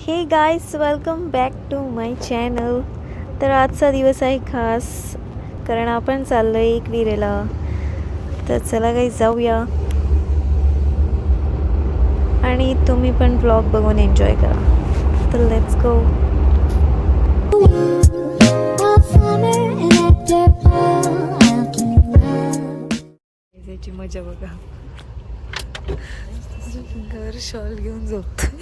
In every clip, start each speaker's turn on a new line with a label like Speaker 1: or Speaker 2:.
Speaker 1: हे guys welcome back to my channel. तर आजचा दिवस आहे खास, कारण आपण चाललो आहे एकविरेला. तर चला गाईज जाऊया आणि तुम्ही पण ब्लॉग बघून एन्जॉय करा. तर लेट्स गो. याची मजा बघा. घर शॉल घेऊन झोपतोय.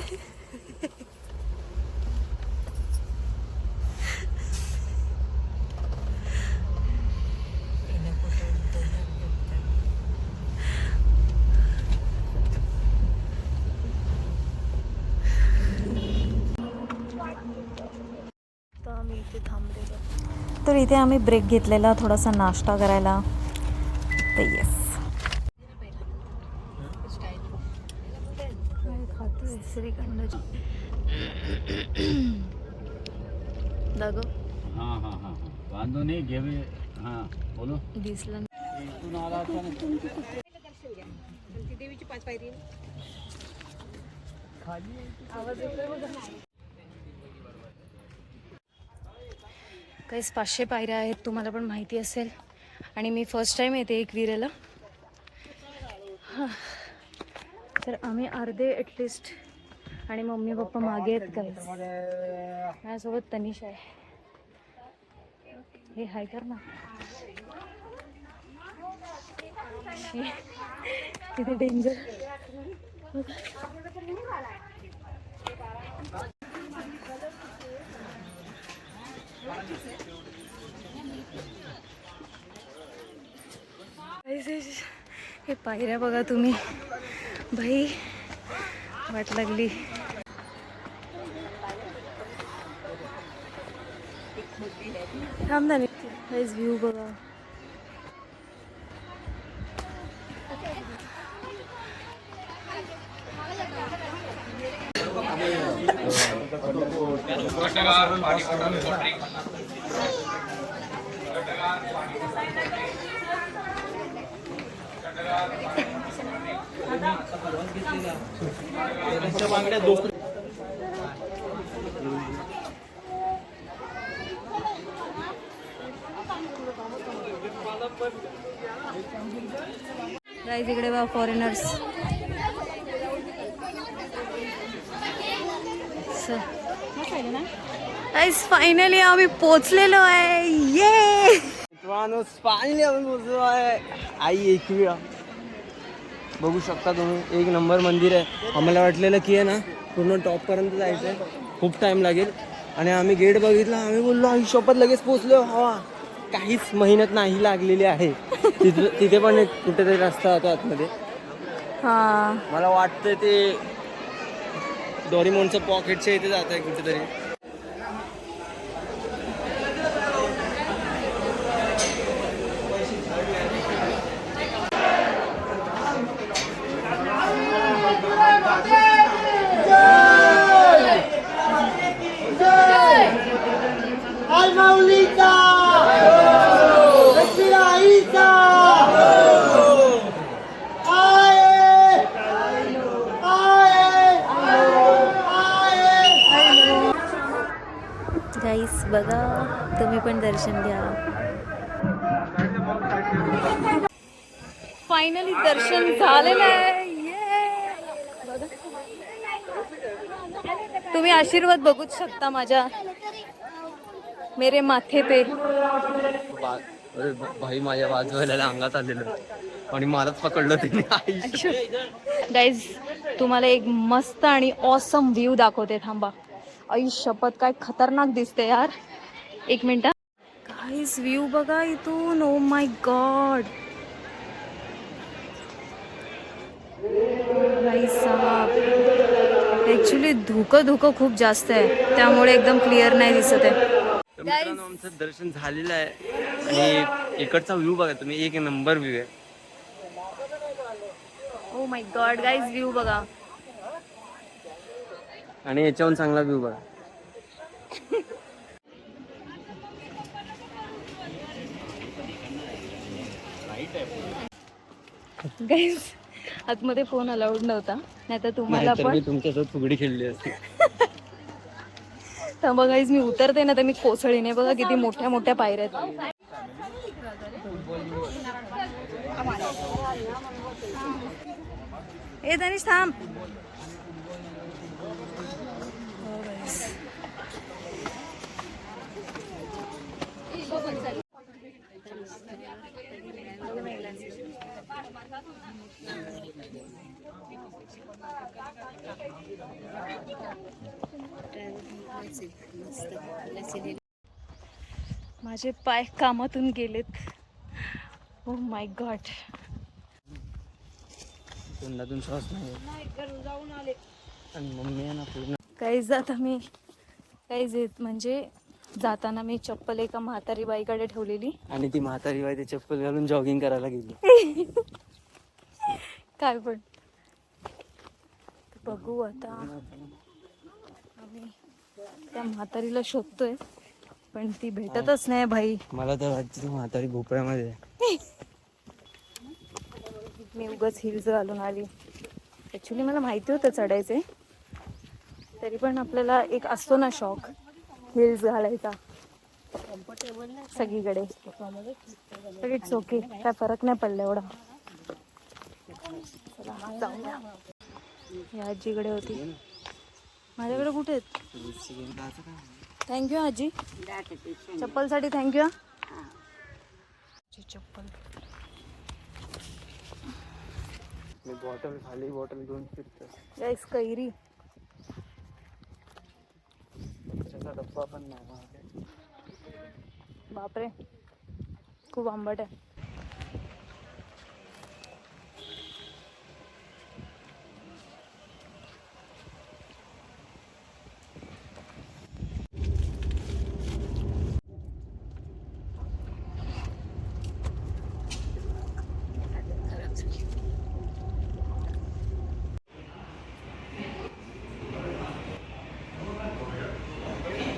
Speaker 1: आम्ही इथे थांबलेलो. तर इथे आम्ही ब्रेक घेतलेला थोडासा नाश्ता करायला. तर येस खातोय श्रीखंडाची दागो.
Speaker 2: हाँ हाँ हाँ वांदो नहीं घेवे. हाँ बोलो.
Speaker 1: दिसला
Speaker 2: इथून आला होता ना.
Speaker 3: देवीची 5 पायरी
Speaker 1: काहीच 500 पायऱ्या आहेत, तुम्हाला पण माहिती असेल. आणि मी फर्स्ट टाइम येते एकविरेला. तर आम्ही अर्धे ॲटलिस्ट, आणि मम्मी पप्पा मागे आहेत. काही माझ्यासोबत तनिष आहे. हे हाय कर ना. किती डेंजर. हे पायऱ्या बघा तुम्ही. भाई वाट लागली. थांब ना. व्ह्यू बघा. गाईज इकडे बघा फॉरेनर्स. गाईज फायनली आम्ही पोचलेलो आहे. ये
Speaker 3: फायनली आपण पोहोचलो आहे आई एकविरा. बघू शकता तुम्ही, एक नंबर मंदिर आहे. आम्हाला वाटलेलं की आहे ना पूर्ण टॉपपर्यंत जायचं आहे, खूप टाईम लागेल. आणि आम्ही गेट बघितला, आम्ही बोललो आई शपथ लगेच पोचलो. हवा काहीच मेहनत नाही लागलेली आहे. तिथे पण एक कुठेतरी रस्ता होता आतमध्ये.
Speaker 1: हा
Speaker 3: मला वाटतं ते डोरेमॉनचं पॉकेटच्या इथे जात आहे कुठेतरी.
Speaker 1: गाईस बघा, तुम्ही पण दर्शन घ्या. फायनली दर्शन झालेलं आहे. तुम्ही आशीर्वाद बघूच शकता माझ्या मेरे माथे पे.
Speaker 3: अरे भाई माझ्या बाजूला अंगात आलेलं आणि मलाच पकडलं त्यांनी.
Speaker 1: गाईज तुम्हाला एक मस्त आणि ऑसम व्ह्यू दाखवते. थांबा. आई शपथ काय खतरनाक दिसते यार. एक मिनिट. गाईज व्ह्यू बघा इथून. ओ माय गॉड. ऍक्च्युली धुकं खूप जास्त आहे, त्यामुळे एकदम क्लिअर नाही दिसत आहे.
Speaker 3: मित्रांनो आमचं दर्शन झालेलं आहे आणि इकडचा व्ह्यू बघा तुम्ही, एक नंबर व्ह्यू आहे.
Speaker 1: ओ माय गॉड गाईज व्ह्यू बघा.
Speaker 3: आणि याच्याहून चांगला व्ह्यू बघा.
Speaker 1: गाईज आतमध्ये फोन अलाउड नव्हता, नाही तर तुम्हाला पण
Speaker 3: तुमच्यासोबत फुगडी खेळली असती.
Speaker 1: तर बघा मी उतरते ना तर मी कोसळीने. बघा किती मोठ्या मोठ्या पायऱ्या आहेत. ए तनिष थांब. माझे पाय कामातून गेलेत. ओ माय गॉड.
Speaker 3: तोंडातून श्वास नाही. आणि मम्मी आहे ना पूर्ण.
Speaker 1: काहीच जाता मी काहीच येत म्हणजे जाताना मी चप्पल एका म्हातारी बाईकडे ठेवलेली.
Speaker 3: आणि ती म्हातारी बाई ते चप्पल घालून जॉगिंग करायला गेली.
Speaker 1: काय पण बघू आता. आम्ही त्या म्हातारीला शोधतोय पण ती भेटतच नाही भाई.
Speaker 3: मला तर वाटतं ती म्हातारी भोपळ्यामध्ये आहे.
Speaker 1: मी उगाच हिल्स घालून आली. ॲक्च्युली मला माहिती होतं चढायचे, तरी पण आपल्याला एक असतो ना शॉक हिल्स घालायचा सगळीकडे. इट्स ओके, काय फरक नाही पडला एवढा. चला जाऊया. या आजीकडे होती. माझ्याकडे कुठे आहेत? थँक्यू आजी. चप्पलसाठी थँक्यू. चप्पल
Speaker 3: मी बॉटल खाली बॉटल घेऊन फिरतो.
Speaker 1: गाईस कैरी
Speaker 3: त्याचा डब्बा पण नाही.
Speaker 1: बापरे खूप आंबट आहे.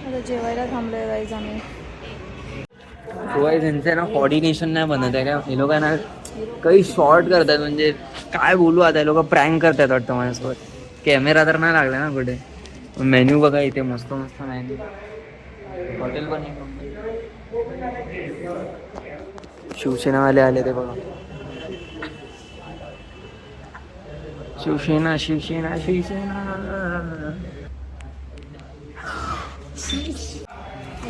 Speaker 1: आता जेवायला थांबलोय गाईज आम्ही.
Speaker 3: शिवाय त्यांचं ना कोऑर्डिनेशन नाही बनत आहे का. हे लोक ना काही शॉर्ट करतात. म्हणजे काय बोलू आता. हे लोक प्रँक करतात वाटतं माझ्यासोबत. कॅमेरा तर नाही लागला ना कुठे. मेन्यू बघा इथे मस्त मस्त मेन्यू. हॉटेल पण शिवसेनावाले आले ते बघा. शिवसेना शिवसेना शिवसेना.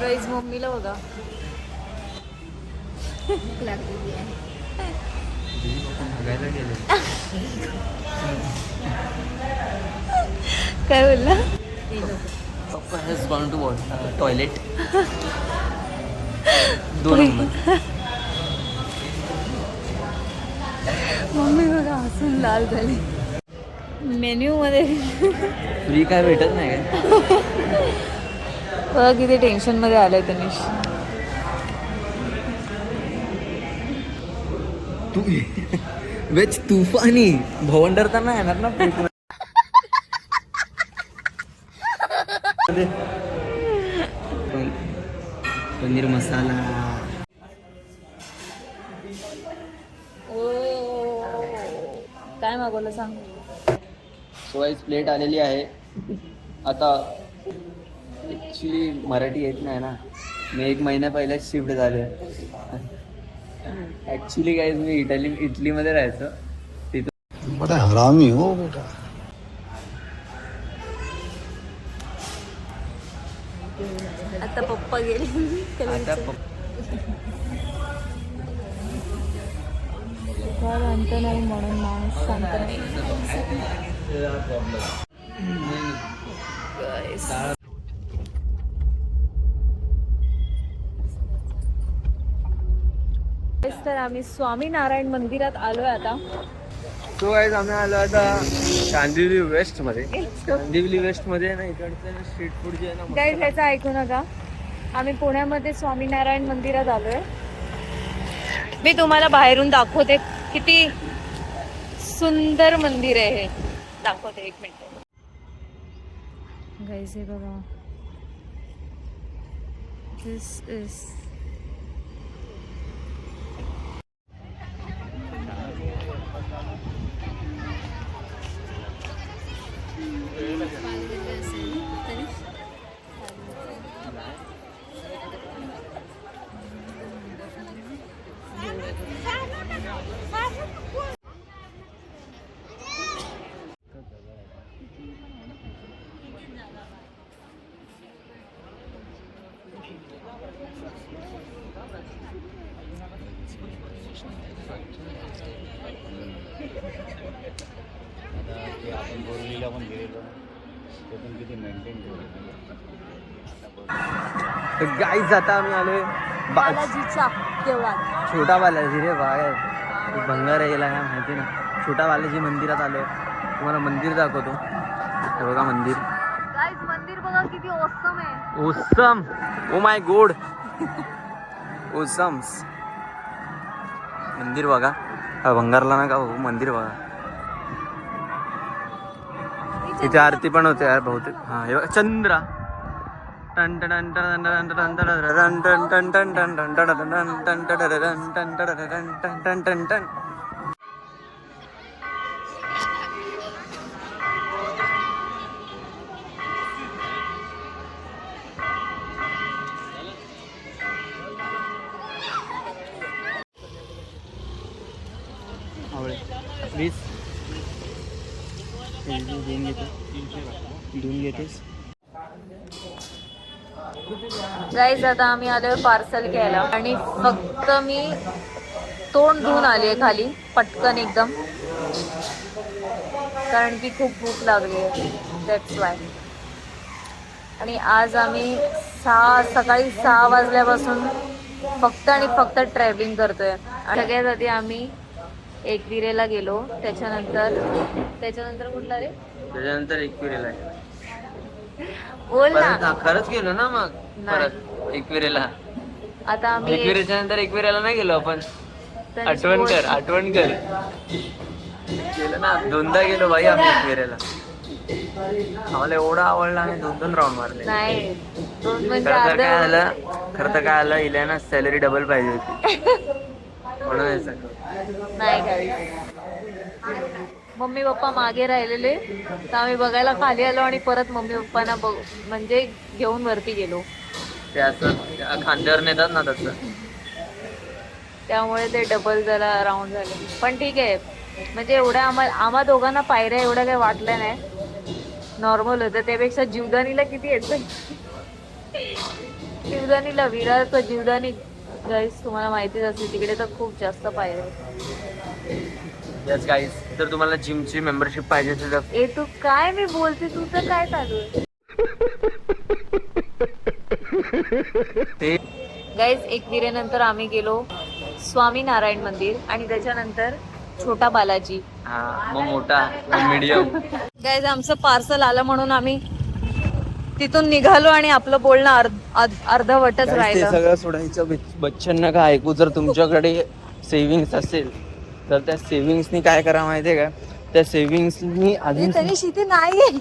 Speaker 1: गाईज मम्मीला बघा. काय बोलला?
Speaker 3: Papa has gone to toilet. 2 number.
Speaker 1: मम्मी बघा हसून लाल झाली. मेन्यू मध्ये
Speaker 3: फ्री काय भेटत नाही काय.
Speaker 1: बघा किती टेन्शन मध्ये आलाय तनिष.
Speaker 3: तू वेच तुफानी भवंडर तर नाही येणार ना. पनीर मसाला.
Speaker 1: काय मागवलं सांग.
Speaker 3: सोयाच प्लेट आलेली आहे. आता ॲक्च्युली मराठी येत नाही ना. मी 1 महिना पहिलेच शिफ्ट झाले. ॲक्च्युली काय मी इटलीमध्ये राहायचो. तिथून
Speaker 4: बड़ा हरामी हो बेटा.
Speaker 1: आता पप्पा गेले.
Speaker 3: आता
Speaker 1: शांत नाही म्हणून माणूस शांत नाही. तर आम्ही स्वामीनारायण मंदिरात आलोय आता.
Speaker 3: सो गाईज आम्ही आलो आता कांदिवली वेस्ट मध्ये. कांदिवली वेस्ट मध्ये ना इकडचं स्ट्रीट फूड जे आहे ना.
Speaker 1: गाईज ह्याचं ऐकू नका. आम्ही पुण्यामध्ये स्वामीनारायण मंदिरात आलोय. मी तुम्हाला बाहेरून दाखवते किती सुंदर मंदिर आहे हे. दाखवते 1 मिनिट. गाईज हे बघा. दिस इज
Speaker 2: आता ते आपण बोरलीला पण गेलेलो ते पण किती मेंटेन ठेवलं.
Speaker 3: गाईज आता आम्ही आलोय
Speaker 1: बालाजीच्या देवळात.
Speaker 3: छोटा बालाजी रे बाय भंगार गेला काय माहिती ना. छोटा बालाजी मंदिरात आलोय. तुम्हाला मंदिर दाखवतो. हे बघा मंदिर.
Speaker 1: गाईज मंदिर बघा किती ऑसम आहे.
Speaker 3: Awesome. Oh my god. Awesomes. मंदिर बघा. हा भंगारला ना का हो मंदिर बघा. इथे आरती पण होते यार बहुतेक. हा हे बघा चंद्र. टन टन टन टन टन टन टन टन टन टन टन टन टन टन टन टन टन टन टन. प्लीज धुवून घेतेस.
Speaker 1: गाईज आता आम्ही आलोय पार्सल घ्यायला आणि फक्त मी तोंड धुवून आली आहे खाली पटकन एकदम, कारण की खूप भूक लागली आहे. That's why. आणि आज आम्ही सकाळी 6 वाजल्यापासून फक्त आणि फक्त ट्रॅव्हलिंग करतोय. सगळ्यात आधी आम्ही एकविरेला गेलो, त्याच्यानंतर कुठला रे?
Speaker 3: त्याच्यानंतर एकविरेला
Speaker 1: बोल ना.
Speaker 3: खरंच गेलो ना मग
Speaker 1: नाही.
Speaker 3: परत एकविरेला.
Speaker 1: आता आम्ही
Speaker 3: एकविरेच्या नंतर एकविरेला नाही गेलो आपण.
Speaker 1: तनिष
Speaker 3: आठवण
Speaker 1: बोल.
Speaker 3: कर आठवण कर. गेलो ना 2दा गेलो भाई आम्ही एकविरेला. आम्हाला एवढा आवडला आम्ही 2 राऊंड मारले.
Speaker 1: नाही 2 म्हणजे
Speaker 3: खरं तर काय
Speaker 1: अर्धे.
Speaker 3: झालं, खरं तर काय आलं इला ना सॅलरी डबल पाहिजे होती म्हणून हे सगळं.
Speaker 1: नाही गाईस, मम्मी पप्पा मागे राहिलेले तर आम्ही बघायला खाली आलो आणि परत मम्मी पप्पांना म्हणजे घेऊन वरती गेलो.
Speaker 3: ते असं खांद्यावर नेतात ना तसं.
Speaker 1: त्यामुळे ते डबल जरा राऊंड झाले. पण ठीक आहे, म्हणजे एवढ्या आम्हा दोघांना पायऱ्या एवढ्या काही वाटल्या नाही, नॉर्मल होतं. त्यापेक्षा जीवदानीला किती येतं. जीवदानीला विरारचं जीवदानी गाईस तुम्हाला माहितीच असेल, तिकडे तर खूप जास्त पायऱ्या आहेत.
Speaker 3: यस गाईस, जर तुम्हाला जिमची मेंबरशिप पाहिजे असेल तर
Speaker 1: ए तू काय मी बोलते, तुझं काय चालू आहे?
Speaker 3: ते
Speaker 1: गाईज एकविरेनंतर आम्ही गेलो स्वामीनारायण मंदिर आणि त्याच्यानंतर छोटा बालाजी.
Speaker 3: हा मग मोठा मीडियम.
Speaker 1: गाईज आमचं पार्सल आलं म्हणून आम्ही तिथून निघालो आणि आपलं बोलणं अर्धवटच
Speaker 3: ते
Speaker 1: राहिलं.
Speaker 3: सगळं सोडायचं. बच्चन नका ऐकू. जर तुमच्याकडे सेव्हिंग्स असेल तर त्या सेव्हिंग्सनी काय करा माहितीये का, त्या सेव्हिंग्सनी अजून
Speaker 1: तरी शिती नाहीये.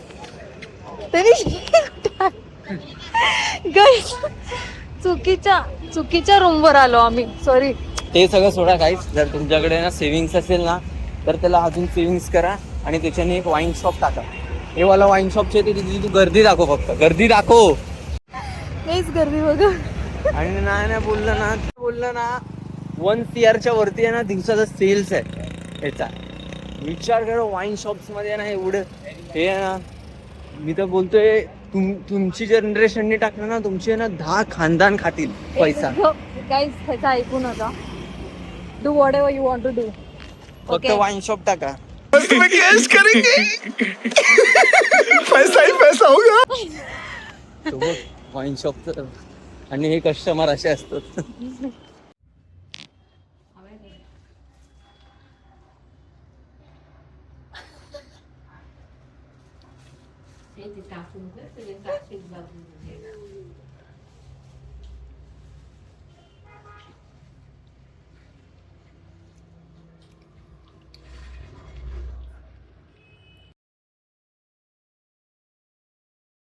Speaker 1: तरी गाईज चुकीच्या रूमवर आलो आम्ही. सॉरी.
Speaker 3: ते सगळं सोडा काहीच. जर तुमच्याकडे ना सेव्हिंग्स असेल ना तर त्याला अजून सेव्हिंग्स करा आणि त्याच्याने एक वाईन शॉप टाका. हे वाला वाईन शॉपचे तिथे तू गर्दी दाखव, फक्त गर्दी दाखव.
Speaker 1: हेच गर्दी बघा.
Speaker 3: आणि नाही बोललं ना 1 CR वरती आहे ना दिवसाचा सेल्स आहे याचा. विचार करा वाईन शॉप्स मध्ये ना एवढं हे आहे ना. मी तर बोलतोय तुमची जनरेशनने टाकलं ना, तुमचे ना 10 खानदान खातील पैसा.
Speaker 1: गाईज त्याचं ऐकू नका. Do whatever you want to do.
Speaker 3: फक्त वाईन शॉप टाका.
Speaker 4: पैसा ही पैसा होगा.
Speaker 3: वाईन शॉप आणि हे कस्टमर असे असतात.